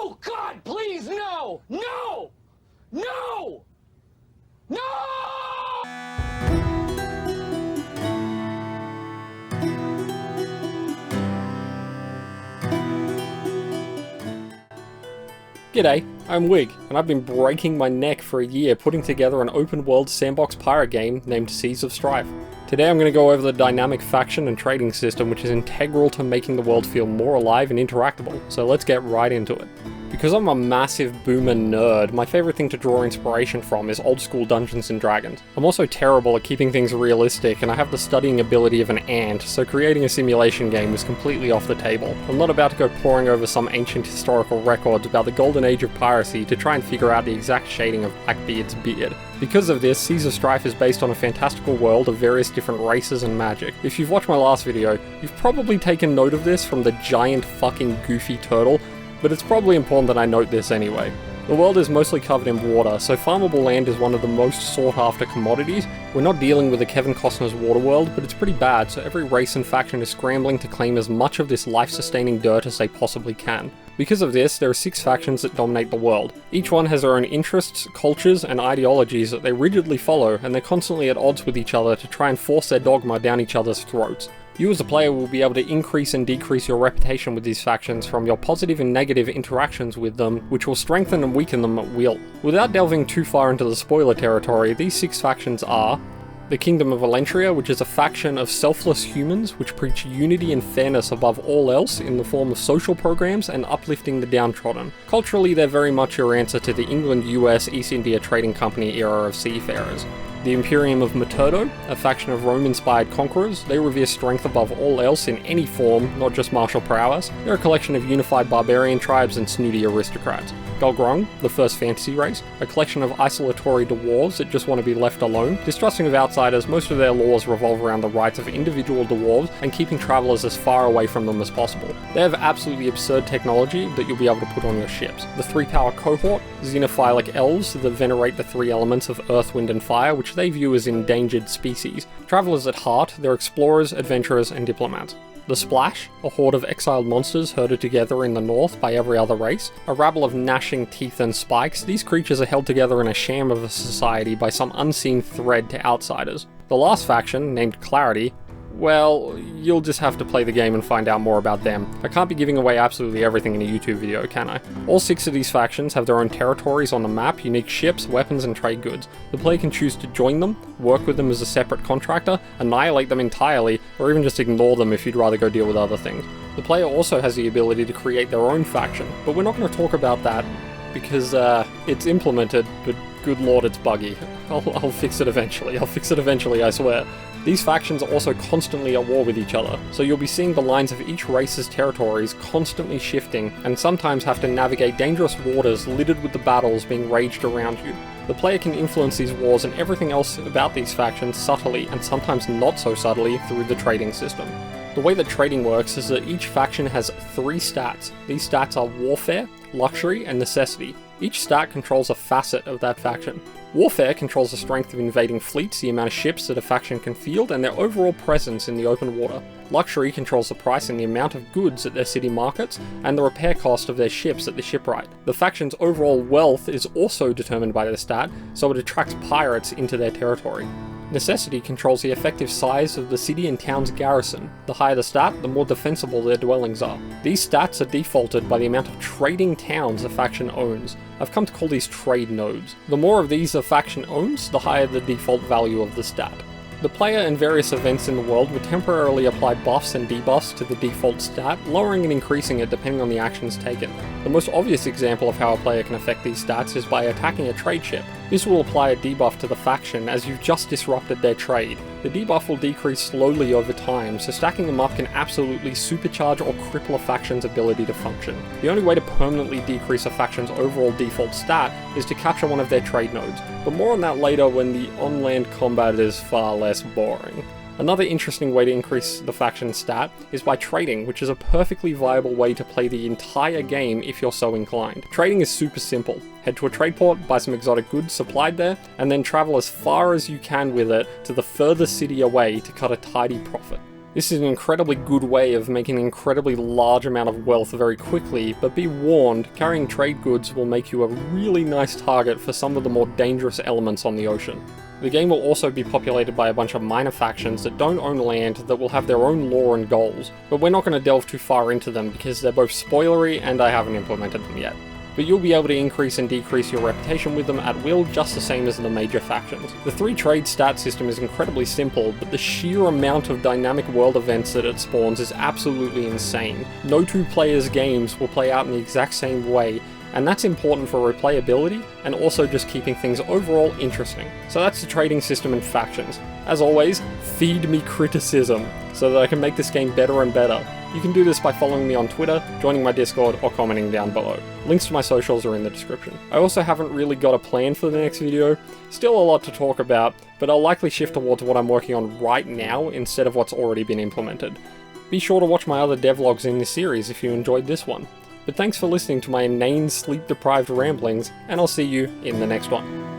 Oh God, please, no! No! No! No! G'day, I'm Wig, and I've been breaking my neck for a year putting together an open-world sandbox pirate game named Seas of Strife. Today I'm going to go over the dynamic faction and trading system which is integral to making the world feel more alive and interactable, so let's get right into it. Because I'm a massive boomer nerd, my favourite thing to draw inspiration from is old school Dungeons & Dragons. I'm also terrible at keeping things realistic, and I have the studying ability of an ant, so creating a simulation game is completely off the table. I'm not about to go poring over some ancient historical records about the golden age of piracy to try and figure out the exact shading of Blackbeard's beard. Because of this, Seas of Strife is based on a fantastical world of various different races and magic. If you've watched my last video, you've probably taken note of this from the giant fucking goofy turtle, but it's probably important that I note this anyway. The world is mostly covered in water, so farmable land is one of the most sought after commodities. We're not dealing with a Kevin Costner's Waterworld, but it's pretty bad, so every race and faction is scrambling to claim as much of this life-sustaining dirt as they possibly can. Because of this, there are 6 factions that dominate the world. Each one has their own interests, cultures, and ideologies that they rigidly follow, and they're constantly at odds with each other to try and force their dogma down each other's throats. You as a player will be able to increase and decrease your reputation with these factions from your positive and negative interactions with them, which will strengthen and weaken them at will. Without delving too far into the spoiler territory, these 6 factions are the Kingdom of Valentria, which is a faction of selfless humans which preach unity and fairness above all else in the form of social programs and uplifting the downtrodden. Culturally, they're very much your answer to the England-US East India Trading Company era of seafarers. The Imperium of Maturdo, a faction of Rome-inspired conquerors, they revere strength above all else in any form, not just martial prowess. They're a collection of unified barbarian tribes and snooty aristocrats. Gulgrung, the first fantasy race, a collection of isolatory dwarves that just want to be left alone. Distrusting of outsiders, most of their laws revolve around the rights of individual dwarves and keeping travellers as far away from them as possible. They have absolutely absurd technology that you'll be able to put on your ships. The 3-power cohort, xenophilic elves that venerate the 3 elements of earth, wind and fire, which they view as endangered species. Travellers at heart, they're explorers, adventurers and diplomats. The Splash, a horde of exiled monsters herded together in the north by every other race. A rabble of gnashing teeth and spikes, these creatures are held together in a sham of a society by some unseen thread to outsiders. The last faction, named Clarity, well, you'll just have to play the game and find out more about them. I can't be giving away absolutely everything in a YouTube video, can I? All 6 of these factions have their own territories on the map, unique ships, weapons and trade goods. The player can choose to join them, work with them as a separate contractor, annihilate them entirely, or even just ignore them if you'd rather go deal with other things. The player also has the ability to create their own faction, but we're not going to talk about that because it's implemented, but good lord it's buggy. I'll fix it eventually. I swear. These factions are also constantly at war with each other, so you'll be seeing the lines of each race's territories constantly shifting, and sometimes have to navigate dangerous waters littered with the battles being raged around you. The player can influence these wars and everything else about these factions subtly, and sometimes not so subtly, through the trading system. The way that trading works is that each faction has 3 stats. These stats are Warfare, Luxury, and Necessity. Each stat controls a facet of that faction. Warfare controls the strength of invading fleets, the amount of ships that a faction can field, and their overall presence in the open water. Luxury controls the price and the amount of goods at their city markets, and the repair cost of their ships at the shipwright. The faction's overall wealth is also determined by the stat, so it attracts pirates into their territory. Necessity controls the effective size of the city and town's garrison. The higher the stat, the more defensible their dwellings are. These stats are defaulted by the amount of trading towns a faction owns. I've come to call these trade nodes. The more of these a faction owns, the higher the default value of the stat. The player and various events in the world would temporarily apply buffs and debuffs to the default stat, lowering and increasing it depending on the actions taken. The most obvious example of how a player can affect these stats is by attacking a trade ship. This will apply a debuff to the faction as you've just disrupted their trade. The debuff will decrease slowly over time, so stacking them up can absolutely supercharge or cripple a faction's ability to function. The only way to permanently decrease a faction's overall default stat is to capture one of their trade nodes, but more on that later when the on-land combat is far less boring. Another interesting way to increase the faction stat is by trading, which is a perfectly viable way to play the entire game if you're so inclined. Trading is super simple. Head to a trade port, buy some exotic goods supplied there, and then travel as far as you can with it to the furthest city away to cut a tidy profit. This is an incredibly good way of making an incredibly large amount of wealth very quickly, but be warned, carrying trade goods will make you a really nice target for some of the more dangerous elements on the ocean. The game will also be populated by a bunch of minor factions that don't own land that will have their own lore and goals, but we're not going to delve too far into them because they're both spoilery and I haven't implemented them yet. But you'll be able to increase and decrease your reputation with them at will just the same as the major factions. The 3 trade stat system is incredibly simple, but the sheer amount of dynamic world events that it spawns is absolutely insane. No 2 players games will play out in the exact same way, and that's important for replayability and also just keeping things overall interesting. So that's the trading system and factions. As always, feed me criticism so that I can make this game better and better. You can do this by following me on Twitter, joining my Discord, or commenting down below. Links to my socials are in the description. I also haven't really got a plan for the next video, still a lot to talk about, but I'll likely shift towards what I'm working on right now instead of what's already been implemented. Be sure to watch my other devlogs in this series if you enjoyed this one. But thanks for listening to my inane, sleep-deprived ramblings, and I'll see you in the next one.